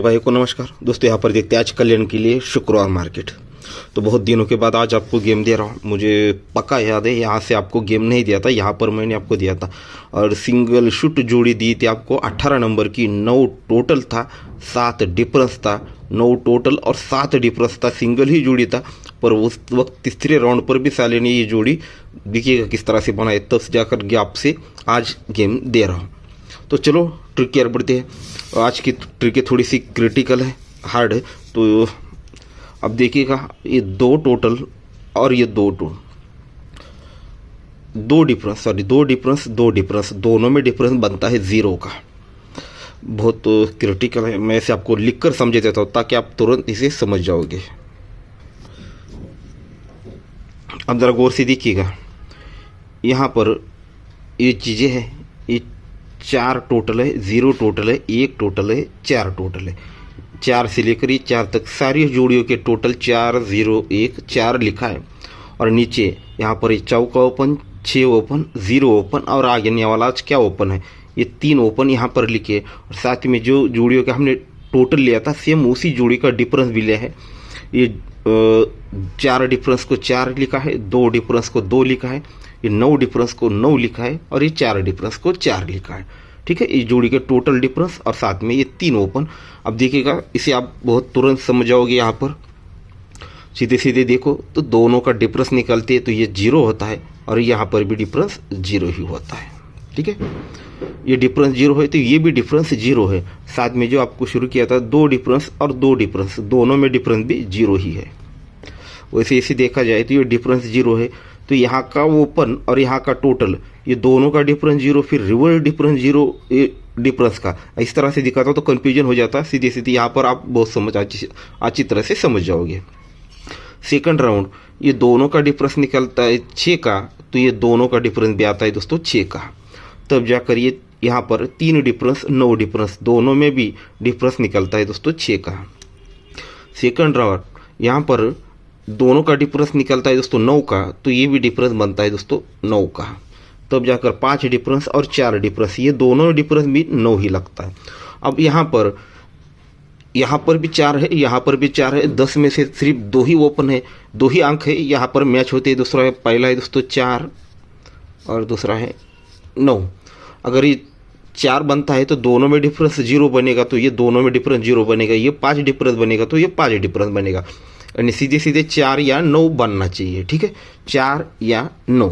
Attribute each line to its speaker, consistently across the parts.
Speaker 1: भाई को नमस्कार दोस्तों। यहाँ पर देखते हैं आज कल्याण के लिए शुक्रवार मार्केट। तो बहुत दिनों के बाद आज आपको गेम दे रहा हूँ। मुझे पक्का याद है यहाँ से आपको गेम नहीं दिया था, यहाँ पर मैंने आपको दिया था और सिंगल शूट जोड़ी दी थी आपको 18 नंबर की। 9 टोटल था, 7 डिफरेंस था। 9 टोटल और 7 डिफरेंस था, सिंगल ही जोड़ी था। पर उस वक्त तीसरे राउंड पर भी साले ने ये जोड़ी देखिएगा किस तरह से बनाए, तब से जाकर के आपसे आज गेम दे रहा हूँ। तो चलो ट्रिक की ओर बढ़ते हैं। आज की ट्रिक थोड़ी सी क्रिटिकल है, हार्ड है। तो अब देखिएगा ये 2 टोटल और ये 2 डिफरेंस दोनों में डिफरेंस बनता है 0 का। बहुत क्रिटिकल है, मैं इसे आपको लिखकर समझ देता हूँ ताकि आप तुरंत इसे समझ जाओगे। अब ज़रा गौर से देखिएगा, यहाँ पर ये चीज़ें हैं, ये 4 टोटल है, 0 टोटल है, 1 टोटल है, 4 टोटल है। 4 से लेकर ये 4 तक सारी जोड़ियों के टोटल 4 0 1 4 लिखा है। और नीचे यहाँ पर ये चौका ओपन, 6 ओपन, 0 ओपन और आगे आने वाला आज क्या ओपन है, ये 3 ओपन यहाँ पर लिखे। और साथ में जो जोड़ियों का हमने टोटल लिया था सेम उसी जोड़ी का डिफरेंस भी लिया है। ये 4 डिफरेंस को 4 लिखा है, 2 डिफरेंस को 2 लिखा है, ये 9 डिफरेंस को 9 लिखा है और ये 4 डिफरेंस को 4 लिखा है। ठीक है, इस जोड़ी के टोटल डिफरेंस और साथ में ये 3 ओपन। अब देखिएगा इसे आप बहुत तुरंत समझ जाओगे। यहाँ पर सीधे सीधे देखो तो दोनों का डिफरेंस निकलते हैं तो ये 0 होता है और यहाँ पर भी डिफरेंस 0 ही होता है। ठीक है, ये डिफरेंस 0 है तो ये भी डिफरेंस 0 है। साथ में जो आपको शुरू किया था 2 डिफरेंस और 2 डिफरेंस, दोनों में डिफरेंस भी 0 ही है। वैसे इसे देखा जाए तो ये डिफरेंस 0 है, तो यहाँ का ओपन और यहाँ का टोटल ये दोनों का डिफरेंस 0, फिर रिवर्स डिफरेंस 0 डिफरेंस का। इस तरह से दिखाता तो कंफ्यूजन हो जाता। सीधे सीधे यहाँ पर आप बहुत अच्छी तरह से समझ जाओगे। सेकंड राउंड ये दोनों का डिफरेंस निकलता है 6 का, तो ये दोनों का डिफरेंस भी आता है दोस्तों 6 का। तब जाकर ये यहाँ पर 3 डिफरेंस 9 डिफरेंस, दोनों में भी डिफरेंस निकलता है दोस्तों 6 का। सेकंड राउंड यहाँ पर दोनों का डिफरेंस निकलता है दोस्तों 9 का, तो ये भी डिफरेंस बनता है दोस्तों 9 का। तब जाकर 5 डिफरेंस और 4 डिफरेंस, ये दोनों डिफरेंस भी 9 ही लगता है। अब यहाँ पर भी 4 है, यहाँ पर भी 4 है। 10 में से सिर्फ 2 ही ओपन है, 2 ही अंक है यहाँ पर मैच होते हैं। दूसरा है, पहला है दोस्तों 4 और दूसरा है 9। अगर ये 4 बनता है तो दोनों में डिफरेंस 0 बनेगा, तो ये दोनों में डिफरेंस 0 बनेगा। ये 5 डिफरेंस बनेगा तो ये 5 डिफरेंस बनेगा। यानी सीधे सीधे 4 या 9 बनना चाहिए। ठीक है, 4 या 9।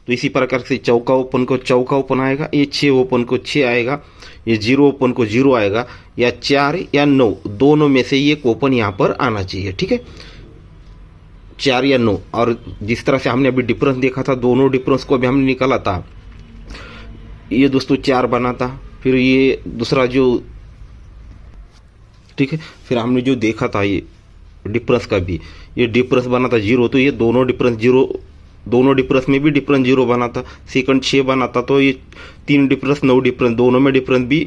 Speaker 1: तो इसी प्रकार से चौका ओपन को चौका ओपन आएगा, ये 6 ओपन को 6 आएगा, ये 0 ओपन को 0 आएगा, या 4 या 9 दोनों में से एक ओपन यहाँ पर आना चाहिए। ठीक है, 4 या 9। और जिस तरह से हमने अभी डिफरेंस देखा था, दोनों डिफरेंस को अभी हमने निकाला था, ये दोस्तों 4 बना था। फिर ये दूसरा जो, ठीक है, फिर हमने जो देखा था ये डिफरेंस का भी, ये डिफरेंस बना था 0, तो ये दोनों डिफरेंस 0, दोनों डिफरेंस में भी डिफरेंस 0 बना था। सेकंड 6 बना था, तो ये 3 डिफरेंस 9 डिफरेंस, दोनों में डिफरेंस भी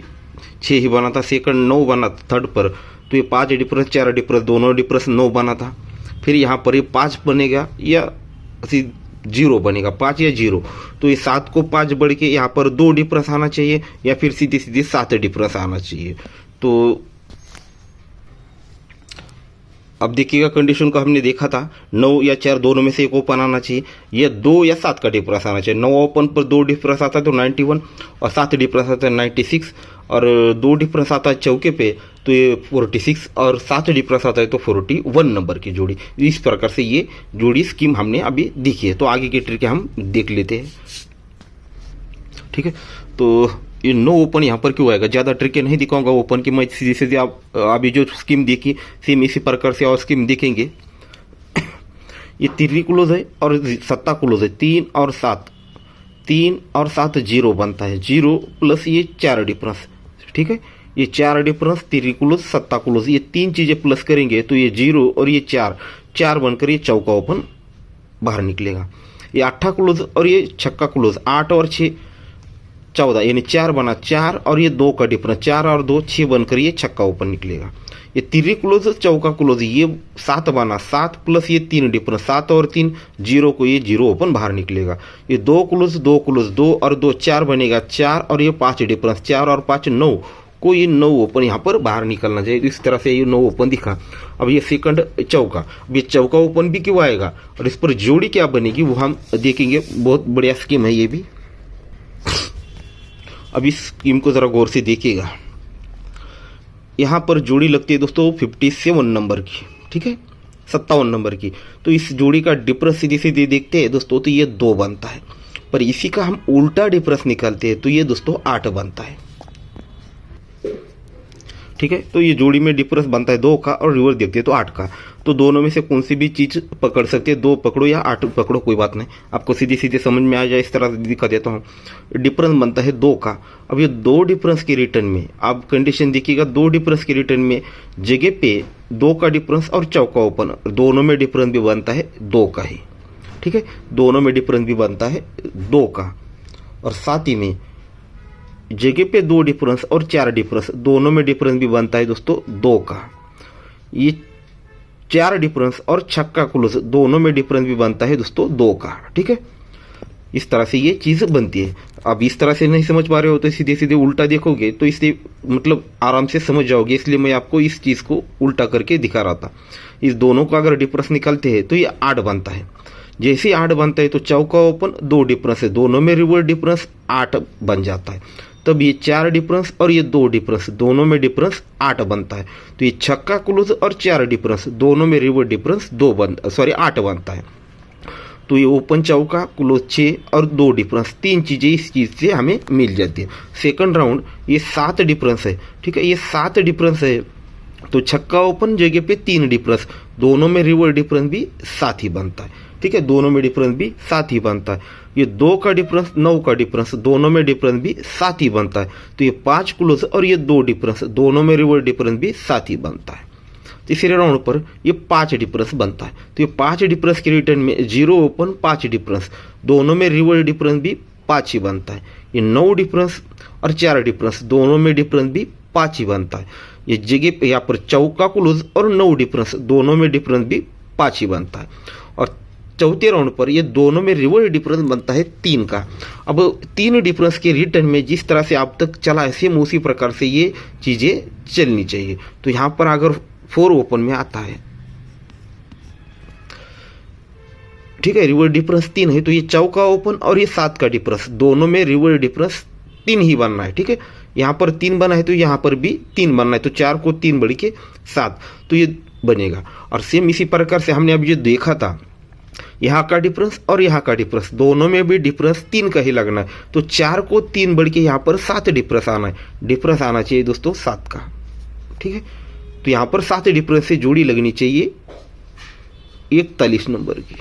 Speaker 1: 6 ही बना था। सेकंड 9 बना था थर्ड पर, तो ये 5 डिफरेंस 4 डिफरेंस, दोनों डिफरेंस 9 बना था। फिर यहाँ पर ये 5 बनेगा या 0 बनेगा, 5 या 0, तो ये 7 को 5 बढ़ के यहाँ पर 2 डिफरेंस आना चाहिए, या फिर सीधे सीधे 7 डिफरेंस आना चाहिए। तो अब देखिएगा कंडीशन को हमने देखा था, 9 या 4 दोनों में से एक ओपन आना चाहिए, या 2 या 7 का डिफरेंस आना चाहिए। 9 ओपन पर 2 डिफरेंस आता है तो 91, और 7 डिफरेंस आता है 96, और 2 डिफरेंस आता है चौके पे तो ये 46, और 7 डिफरेंस आता है तो 41 नंबर की जोड़ी। इस प्रकार से ये जोड़ी स्कीम हमने अभी देखी है। तो आगे की ट्रिक हम देख लेते हैं। ठीक है, तो ये 9 ओपन यहाँ पर क्यों आएगा, ज़्यादा ट्रिक नहीं दिखाऊंगा ओपन की, मैं सीधे सीधे आप अभी जो स्कीम देखी सेम इसी प्रकार से और स्कीम देखेंगे। ये तिर्री क्लोज है और सत्ता क्लोज है, 3 और 7, 3 और 7 0 बनता है, 0 प्लस ये 4 डिफरेंस। ठीक है, ये 4 डिफरेंस, तिर्री क्लोज, सत्ता क्लोज, ये 3 चीज़ें प्लस करेंगे तो ये 0 और ये 4 बनकर ये चौका ओपन बाहर निकलेगा। ये 8 क्लोज और ये छक्का क्लोज, 8 और 6 14, यानी 4 बना, 4 और ये 2 का डिफरेंस, 4 और 2 6 बनकर ये छक्का ओपन निकलेगा। ये तिर्री क्लोज चौका क्लोज, ये 7 बना, 7 प्लस ये 3 डिफरेंस, 7 और 3 0 को ये 0 ओपन बाहर निकलेगा। ये 2 क्लोज 2 क्लोज, 2 और 2 4 बनेगा, 4 और ये 5 डिफरेंस, 4 और 5 9 आपको ये 9 ओपन यहाँ पर बाहर निकलना चाहिए। तो इस तरह से ये 9 ओपन दिखा। अब ये सेकंड चौका, अब ये चौका ओपन भी क्यों आएगा और इस पर जोड़ी क्या बनेगी वो हम देखेंगे। बहुत बढ़िया स्कीम है ये भी। अब इस स्कीम को ज़रा गौर से देखिएगा। यहाँ पर जोड़ी लगती है दोस्तों 57 नंबर की, ठीक है, 57 नंबर की। तो इस जोड़ी का डिफरेंस सीधे सीधे देखते हैं दोस्तों तो ये 2 बनता है, पर इसी का हम उल्टा डिफरेंस निकालते हैं तो ये दोस्तों 8 बनता है, ठीक है। तो ये जोड़ी में डिफरेंस बनता है 2 का और रिवर्स देखते हैं तो 8 का। तो दोनों में से कौन सी भी चीज़ पकड़ सकते हैं, 2 पकड़ो या 8 पकड़ो, कोई बात नहीं, आपको सीधे सीधे समझ में आ जाए इस तरह से दिखा देता हूँ। डिफरेंस बनता है 2 का। अब ये 2 डिफरेंस के रिटर्न में आप कंडीशन देखिएगा, 2 डिफरेंस के रिटर्न में जगह पे 2 का डिफरेंस और चौका ओपन दोनों में डिफरेंस भी बनता है 2 का ही, ठीक है, दोनों में डिफरेंस भी बनता है 2 का। और साथ ही में जगह पे 2 डिफरेंस और 4 डिफरेंस दोनों में डिफरेंस भी बनता है दोस्तों 2 का। ये 4 डिफरेंस और छक्का क्लोज दोनों में डिफरेंस भी बनता है दोस्तों 2 का, ठीक है। इस तरह से ये चीज़ बनती है। अब इस तरह से नहीं समझ पा रहे हो तो सीधे सीधे उल्टा देखोगे तो इससे मतलब आराम से समझ जाओगे, इसलिए मैं आपको इस चीज़ को उल्टा करके दिखा रहा था। इस दोनों का अगर डिफरेंस निकालते हैं तो ये 8 बनता है। जैसे 8 बनता है तो चौका ओपन 2 डिफरेंस है, दोनों में रिवर्स डिफरेंस 8 बन जाता है। तब ये 4 डिफरेंस और ये 2 डिफरेंस दोनों में डिफरेंस 8 बनता है। तो ये छक्का क्लोज और 4 डिफरेंस दोनों में रिवर्स डिफरेंस 8 बनता है। तो ये ओपन चौका क्लोज 6 और 2 डिफरेंस 3 चीज़ें इस चीज़ से हमें मिल जाती है। सेकंड राउंड ये 7 डिफरेंस है, ठीक है, ये 7 डिफरेंस है। तो छक्का ओपन जगह पे 3 डिफरेंस दोनों में रिवर्स डिफरेंस भी 7 ही बनता है, ठीक है, दोनों में डिफरेंस भी 7 ही बनता है। ये 2 का डिफरेंस 9 का डिफरेंस दोनों में डिफरेंस भी 7 ही बनता है। तो ये 5 क्लोज और ये 2 डिफरेंस दोनों में रिवर्स डिफरेंस भी 7 ही बनता है। तीसरे राउंड पर ये 5 डिफरेंस बनता है। तो ये 5 डिफरेंस के रिटर्न में 0 ओपन 5 डिफरेंस दोनों में रिवर्स डिफरेंस भी 5 ही बनता है। ये 9 डिफरेंस और 4 डिफरेंस दोनों में डिफरेंस भी 5 ही बनता है। ये जगह पे यहाँ पर चौका क्लोज और 9 डिफरेंस दोनों में डिफरेंस भी 5 ही बनता है। और चौथे राउंड पर ये दोनों में रिवर्स डिफरेंस बनता है 3 का। अब 3 डिफरेंस के रिटर्न में जिस तरह से आप तक चला है सेम उसी प्रकार से ये चीज़ें चलनी चाहिए। तो यहाँ पर अगर 4 ओपन में आता है, ठीक है, रिवर्स डिफरेंस 3 है, तो ये चौका ओपन और ये 7 का डिफरेंस दोनों में रिवर्स डिफरेंस 3 ही बनना है, ठीक है। यहाँ पर 3 बना है तो यहाँ पर भी 3 बनना है, तो 4 को 3 बढ़ के 7, तो ये बनेगा। और सेम इसी प्रकार से हमने अब ये देखा था, यहाँ का डिफरेंस और यहाँ का डिफरेंस दोनों में भी डिफरेंस 3 का ही लगना है। तो 4 को 3 बढ़ के यहाँ पर 7 डिफरेंस आना है, डिफरेंस आना चाहिए दोस्तों 7 का, ठीक है। तो यहाँ पर 7 डिफरेंस से जोड़ी लगनी चाहिए 41 नंबर की,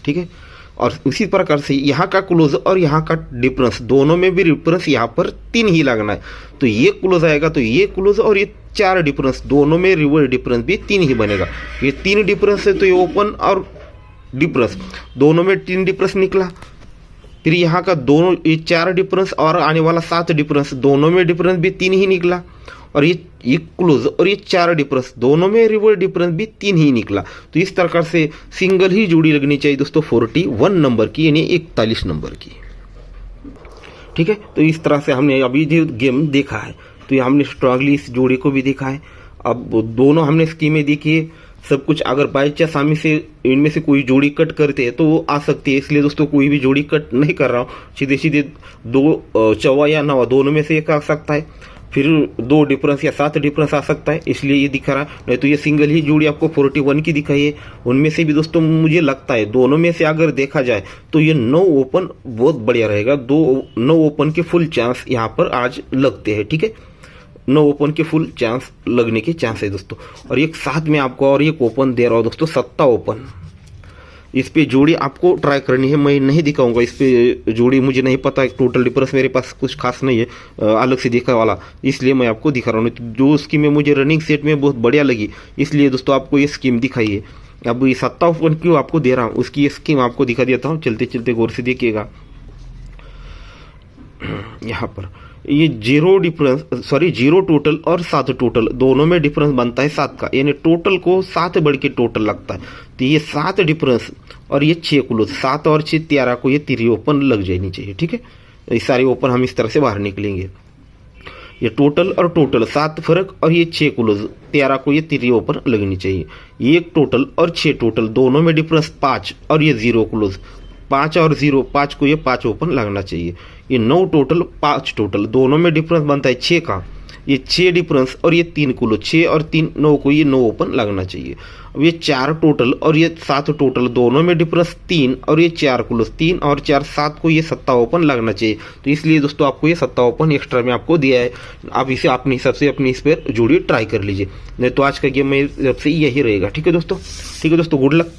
Speaker 1: ठीक है। और इसी प्रकार से यहाँ का क्लोज और यहाँ का डिफरेंस दोनों में भी डिफरेंस यहाँ पर 3 ही लगना है। तो ये क्लोज आएगा तो ये क्लोज और ये 4 डिफरेंस दोनों में रिवर्स डिफरेंस भी 3 ही बनेगा। ये 3 डिफरेंस है तो ये ओपन और डिफरेंस दोनों में 3 डिफरेंस निकला। फिर यहाँ का दोनों ये 4 डिफरेंस और आने वाला 7 डिफरेंस दोनों में डिफरेंस भी 3 ही निकला। और ये क्लोज और ये 4 डिफरेंस दोनों में रिवर्स डिफरेंस भी 3 ही निकला। तो इस प्रकार से सिंगल ही जोड़ी लगनी चाहिए दोस्तों 41 नंबर की, यानी 41 नंबर की, ठीक है। तो इस तरह से हमने अभी जो गेम देखा है तो ये हमने स्ट्रांगली इस जोड़ी को भी देखा है। अब दोनों हमने स्कीमें देखी है सब कुछ। अगर बाई चांस हम इनमें से कोई जोड़ी कट करते हैं तो वो आ सकती है, इसलिए दोस्तों कोई भी जोड़ी कट नहीं कर रहा हूँ, सीधे सीधे 2 चौवा या नवा दोनों में से एक आ सकता है, फिर 2 डिफरेंस या 7 डिफरेंस आ सकता है, इसलिए ये दिखा रहा है। नहीं तो ये सिंगल ही जोड़ी आपको 41 की दिखाई है। उनमें से भी दोस्तों मुझे लगता है दोनों में से अगर देखा जाए तो ये 9 ओपन बहुत बढ़िया रहेगा। 9 ओपन के फुल चांस यहाँ पर आज लगते हैं, ठीक है, 9 ओपन के फुल चांस लगने के चांस है दोस्तों। और एक साथ में आपको और एक ओपन दे रहा हूँ दोस्तों 7 ओपन। इस पे जोड़ी आपको ट्राई करनी है, मैं नहीं दिखाऊंगा इस पे जोड़ी, मुझे नहीं पता टोटल डिफरेंस मेरे पास कुछ खास नहीं है अलग से देखा वाला, इसलिए मैं आपको दिखा रहा हूँ। तो जो स्कीम मुझे रनिंग सेट में बहुत बढ़िया लगी इसलिए दोस्तों आपको ये स्कीम दिखाई है। अब ये 7 ओपन क्यों आपको दे रहा हूँ उसकी ये स्कीम आपको दिखा देता हूँ, चलते चलते गौर से देखिएगा। यहाँ पर ये 0 टोटल और 7 टोटल दोनों में डिफरेंस बनता है 7 का, यानी टोटल को 7 बढ़ के टोटल लगता है। तो ये 7 डिफरेंस और ये 6 क्लोज, 7 और 6 13 को ये 3 ओपन लग जानी चाहिए, ठीक है। ये सारे ओपन हम इस तरह से बाहर निकलेंगे। ये टोटल और टोटल 7 फर्क और ये 6 क्लोज 13 को ये 3 ओपन लगनी चाहिए। एक टोटल और 6 टोटल दोनों में डिफरेंस 5 और ये 0 क्लोज 5 और 0 5 को ये 5 ओपन लगना चाहिए। ये 9 टोटल 5 टोटल दोनों में डिफरेंस बनता है 6 का, ये 6 डिफरेंस और ये 3 क्लोज 6 और 3 9 को ये 9 ओपन लगना चाहिए। अब ये 4 टोटल और ये 7 टोटल दोनों में डिफरेंस 3 और ये 4 क्लोज 3 और 4 7 को ये 7 ओपन लगना चाहिए। तो इसलिए दोस्तों आपको ये 7 ओपन एक्स्ट्रा में आपको दिया है। आप इसे अपनी हिसाब से अपनी इस पर जोड़िए, ट्राई कर लीजिए। नहीं तो आज का गेम मेरी तरफ से यही रहेगा। ठीक है दोस्तों, गुड लक।